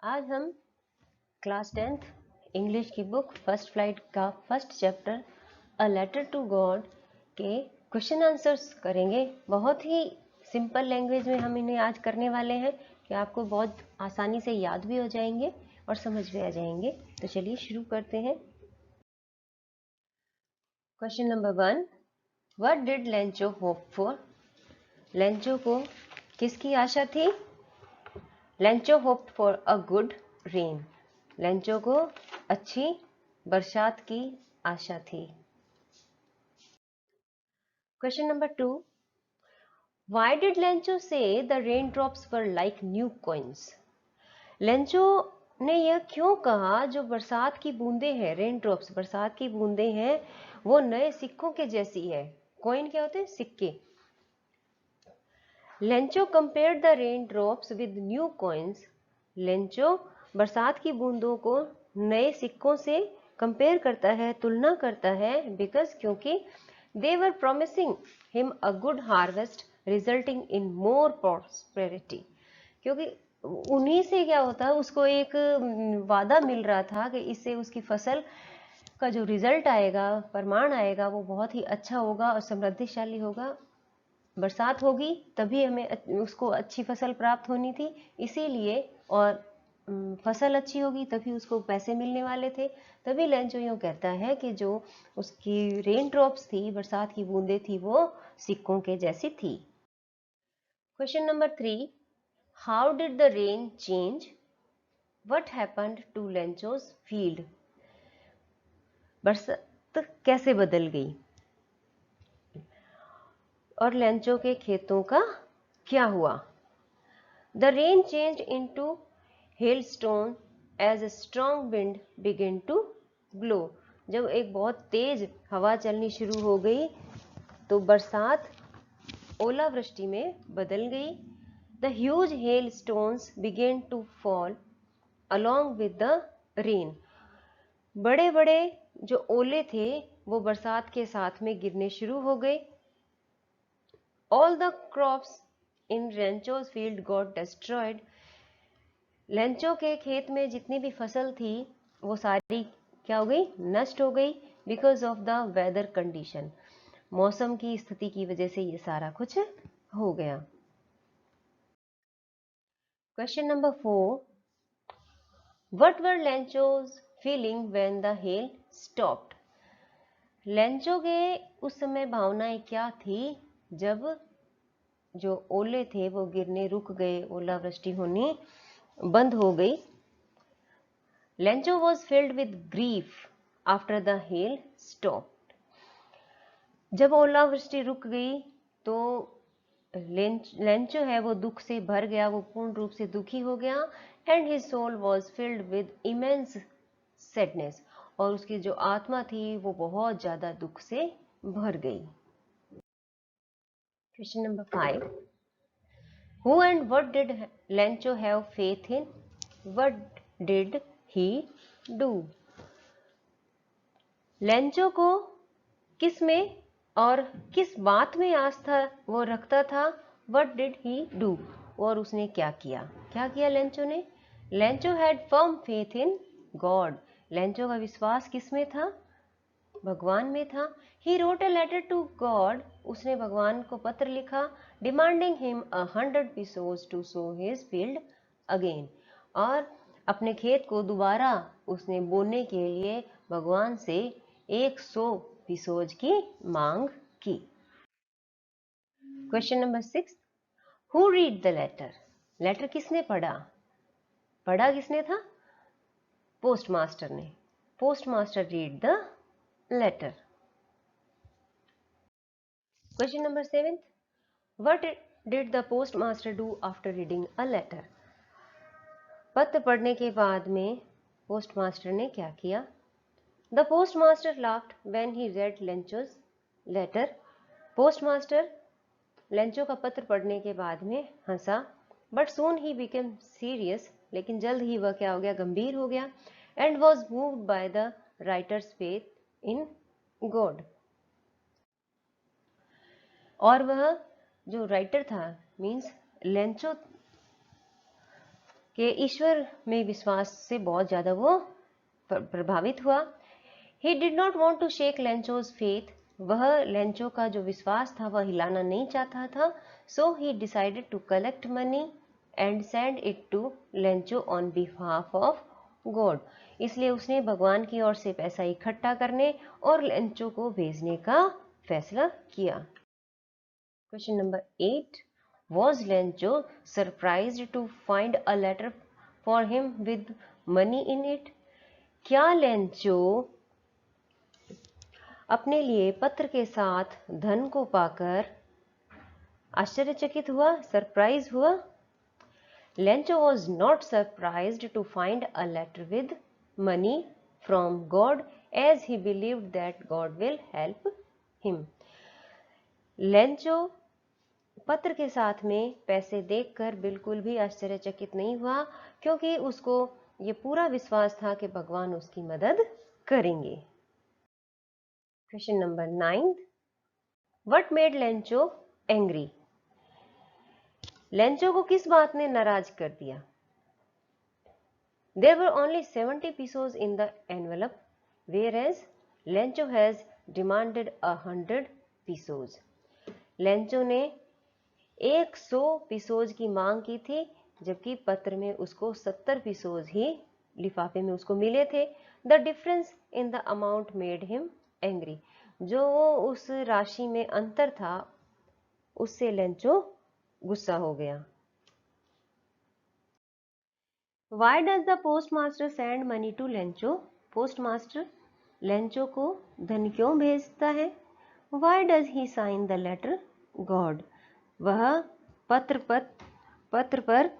आज हम class 10th English की बुक फर्स्ट फ्लाइट का first chapter a letter to God के क्वेश्चन आंसर्स करेंगे। बहुत ही सिंपल लैंग्वेज में हम इन्हें आज करने वाले हैं कि आपको बहुत आसानी से याद भी हो जाएंगे और समझ भी आ जाएंगे। तो चलिए शुरू करते हैं। Question number 1, what did Lencho hope for? Lencho को किसकी आशा थी? Lencho hoped for a good rain. Lencho को अच्छी बरसात की आशा थी। Question number 2, why did Lencho say the rain drops were like new coins? Lencho ने यह क्यों कहा जो बरसात की बूंदें हैं, रेन ड्रॉप्स बरसात की बूंदें हैं, वो नए सिक्कों के जैसी है। कॉइन क्या होते हैं? सिक्के। Lencho compared the rain drops with new coins. Lencho बरसात की बूंदों को नए सिक्कों से कंपेयर करता है, तुलना करता है, बिकॉज क्योंकि they were promising him a good harvest resulting in more prosperity. क्योंकि उन्हीं से क्या होता है, उसको एक वादा मिल रहा था कि इससे उसकी फसल का जो रिजल्ट आएगा, परिमाण आएगा, वो बहुत ही अच्छा होगा और समृद्धिशाली होगा। बरसात होगी तभी हमें उसको अच्छी फसल प्राप्त होनी थी, इसीलिए, और फसल अच्छी होगी तभी उसको पैसे मिलने वाले थे। तभी लेंचो यूं कहता है कि जो उसकी रेन ड्रॉप्स थी, बरसात की बूंदें थी, वो सिक्कों के जैसी थी। Question number 3, how did the rain change? What happened to Lencho's field? बरसात कैसे बदल गई और लेंचो के खेतों का क्या हुआ? The rain changed into hailstone as a strong wind began to blow. जब एक बहुत तेज हवा चलनी शुरू हो गई तो बरसात ओलावृष्टि में बदल गई। The huge hailstones began to fall along with the rain. बड़े बड़े जो ओले थे वो बरसात के साथ में गिरने शुरू हो गए। All the crops in Rancho's field got destroyed. Lencho के खेत में जितनी भी फसल थी वो सारी क्या हो गई? नष्ट हो गई। Because of the weather condition, मौसम की स्थिति की वजह से ये सारा कुछ हो गया। Question number 4, what were Lencho's feeling when the hell stopped? Lencho के उस समय भावनाएं क्या थी जब जो ओले थे वो गिरने रुक गए, ओलावृष्टि होनी बंद हो गई। Lencho was filled with grief after the hail stopped. जब ओलावृष्टि रुक गई तो लेंचो है वो दुख से भर गया, वो पूर्ण रूप से दुखी हो गया। And his soul was filled with immense sadness, और उसकी जो आत्मा थी वो बहुत ज्यादा दुख से भर गई। Question number 5, who and what did Lencho have faith in? What did he do? Lencho को किस में और किस बात में आस्था वो रखता था? What did he do? और उसने क्या किया? क्या किया लेंचो ने? Lencho had firm faith in God. Lencho का विश्वास किस में था? भगवान में था। He wrote a letter to God. उसने भगवान को पत्र लिखा, demanding him 100 pesos to sow his field again. और अपने खेत को दोबारा उसने बोने के लिए भगवान से 100 पीसोज की मांग की। Question number 6, who read the letter? Letter किसने पढ़ा? पढ़ा किसने था? पोस्ट मास्टर ने। Postmaster read the letter. Question number 7, what did the post master do after reading a letter? पत्र पढ़ने के बाद में पोस्ट मास्टर ने क्या किया? The post master laughed when he read Lencho's letter. Post master Lencho का पत्र पढ़ने के बाद में हंसा, but soon he became serious. लेकिन जल्द ही वह क्या हो गया? गंभीर हो गया। And was moved by the writer's faith in God. और वह जो राइटर था, मीन्स लेंचो, कि ईश्वर में विश्वास से बहुत ज़्यादा वो प्रभावित हुआ। He did not want to shake Lencho's faith. वह लेंचो का जो विश्वास था वह हिलाना नहीं चाहता था। So he decided to collect money and send it to Lencho on behalf of God. इसलिए उसने भगवान की ओर से पैसा इकट्ठा करने और लेंचो को भेजने का फैसला किया। Question number 8. Was Lencho surprised to find a letter for him with money in it? क्या लेंचो अपने लिए पत्र के साथ धन को पाकर आश्चर्यचकित हुआ, सरप्राइज हुआ? Lencho was not surprised to find a letter with money from God as he believed that God will help him. Lencho पत्र के साथ में पैसे देखकर बिल्कुल भी आश्चर्यचकित नहीं हुआ, क्योंकि उसको ये पूरा विश्वास था कि भगवान उसकी मदद करेंगे। Question number 9. What made Lencho angry? Lencho को किस बात ने नाराज कर दिया? There were only 70 pesos in the envelope, whereas Lencho has demanded 100 pesos. Lencho ने 100 पिसोज की मांग की थी, जबकि पत्र में उसको 70 पिसोज ही लिफाफे में उसको मिले थे। The difference in the amount made him angry. जो उस राशि में अंतर था उससे लेंचो गुस्सा हो गया। Why does the postmaster send money to Lencho? Postmaster Lencho को धन क्यों भेजता है? Why does he sign the letter God? वह पत्र पर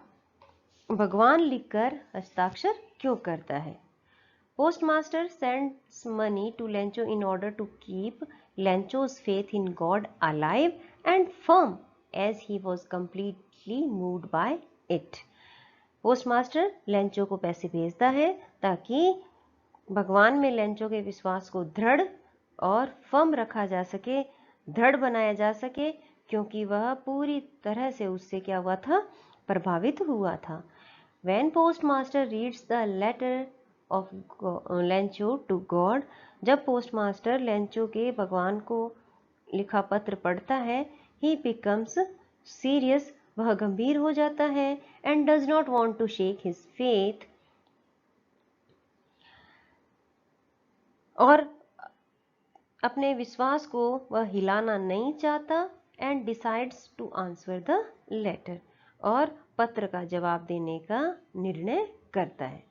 भगवान लिखकर हस्ताक्षर क्यों करता है? Postmaster sends money to Lencho in order to keep Lencho's faith in God alive and firm, as he was completely moved by it. Postmaster Lencho को पैसे भेजता है ताकि भगवान में लेंचो के विश्वास को दृढ़ और फर्म रखा जा सके, दृढ़ बनाया जा सके, क्योंकि वह पूरी तरह से उससे क्या हुआ था? प्रभावित हुआ था। When postmaster reads the letter of Lencho to God, जब पोस्टमास्टर लेंचो के भगवान को लिखा पत्र पढ़ता है, he becomes serious, वह गंभीर हो जाता है, and does not want to shake his faith, और अपने विश्वास को वह हिलाना नहीं चाहता, and decides to answer the letter, और पत्र का जवाब देने का निर्णय करता है।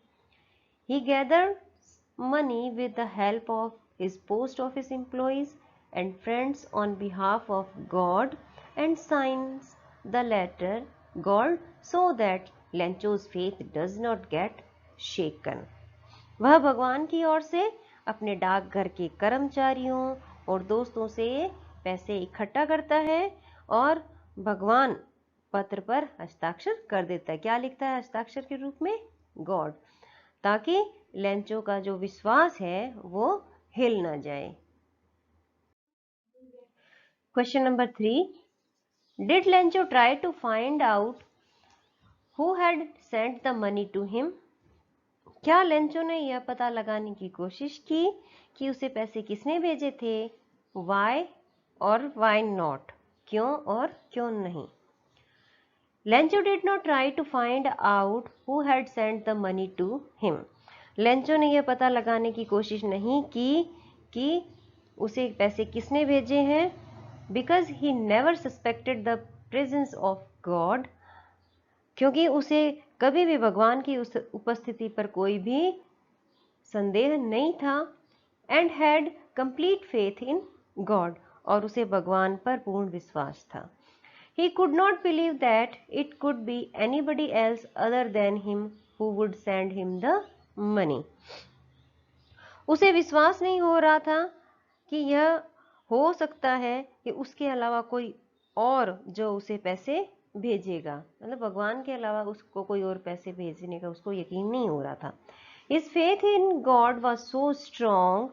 He gathers money with the help of his post office employees and friends on behalf of God and signs the letter God so that Lencho's faith does not get shaken. वह भगवान की ओर से अपने डाकघर के कर्मचारियों और दोस्तों से पैसे इकट्ठा करता है और भगवान पत्र पर हस्ताक्षर कर देता है। क्या लिखता है हस्ताक्षर के रूप में? गॉड, ताकि लेंचो का जो विश्वास है वो हिल ना जाए। Question number 3. Did Lencho try to find out who had sent the money to him? क्या लेंचो ने यह पता लगाने की कोशिश की कि उसे पैसे किसने भेजे थे? Why और why not? क्यों और क्यों नहीं? Lencho did not try to find out who had sent the money to him. Lencho ने यह पता लगाने की कोशिश नहीं की कि उसे पैसे किसने भेजे हैं, because he never suspected the presence of God, क्योंकि उसे कभी भी भगवान की उस उपस्थिति पर कोई भी संदेह नहीं था, and had complete faith in God, और उसे भगवान पर पूर्ण विश्वास था। He could not believe that it could be anybody else other than him who would send him the money. उसे विश्वास नहीं हो रहा था कि यह हो सकता है कि उसके अलावा कोई और जो उसे पैसे भेजेगा, मतलब भगवान के अलावा उसको कोई और पैसे भेजने का उसको यकीन नहीं हो रहा था। His faith in God was so strong,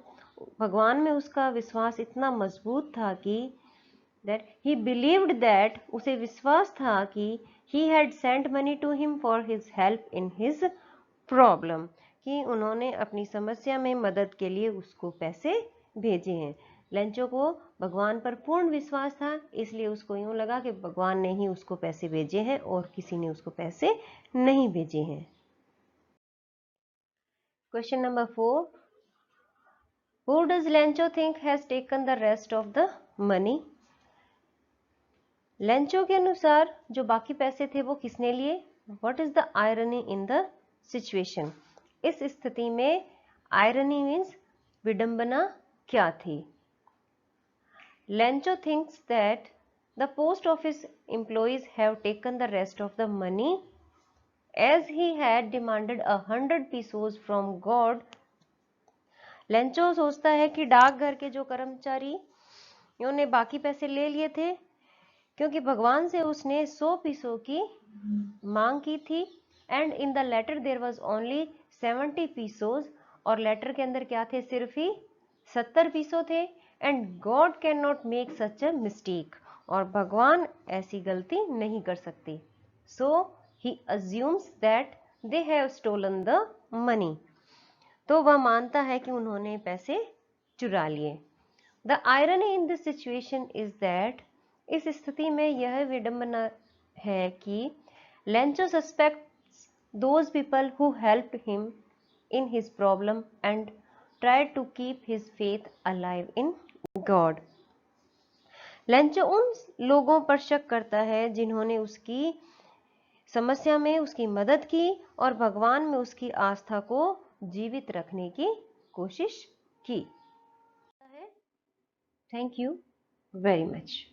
भगवान में उसका विश्वास इतना मजबूत था कि that he believed that, उसे विश्वास था कि he had sent money to him for his help in his problem, कि उन्होंने अपनी समस्या में मदद के लिए उसको पैसे भेजे हैं। लेंचो को भगवान पर पूर्ण विश्वास था, इसलिए उसको यूं लगा कि भगवान ने ही उसको पैसे भेजे हैं और किसी ने उसको पैसे नहीं भेजे हैं। Question number 4, Who does Lencho think has taken the rest of the money? Lencho के अनुसार जो बाकी पैसे थे वो किसने लिए? What is the irony in the situation? इस स्थिति में आयरनी मीन्स विडंबना क्या थी? Lencho thinks that the post office employees have taken the rest of the money as he had demanded 100 pesos from God. Lencho सोचता है कि डाकघर के जो कर्मचारी उन्होंने बाकी पैसे ले लिए थे क्योंकि भगवान से उसने 100 पीसों की मांग की थी। And in the letter there was only 70 pesos, और लेटर के अंदर क्या थे? सिर्फ ही 70 पीसों थे। And God can not make such a mistake, और भगवान ऐसी गलती नहीं कर सकते। So he assumes that they have stolen the money, तो वह मानता है कि उन्होंने पैसे चुरा लिए। The irony in this situation is that, इस स्थिति में यह विडंबना है कि Lencho suspects those people who helped him in his problem and tried to keep his faith alive in God. Lencho उन लोगों पर शक करता है जिन्होंने उसकी समस्या में उसकी मदद की और भगवान में उसकी आस्था को जीवित रखने की कोशिश की। Thank you very much.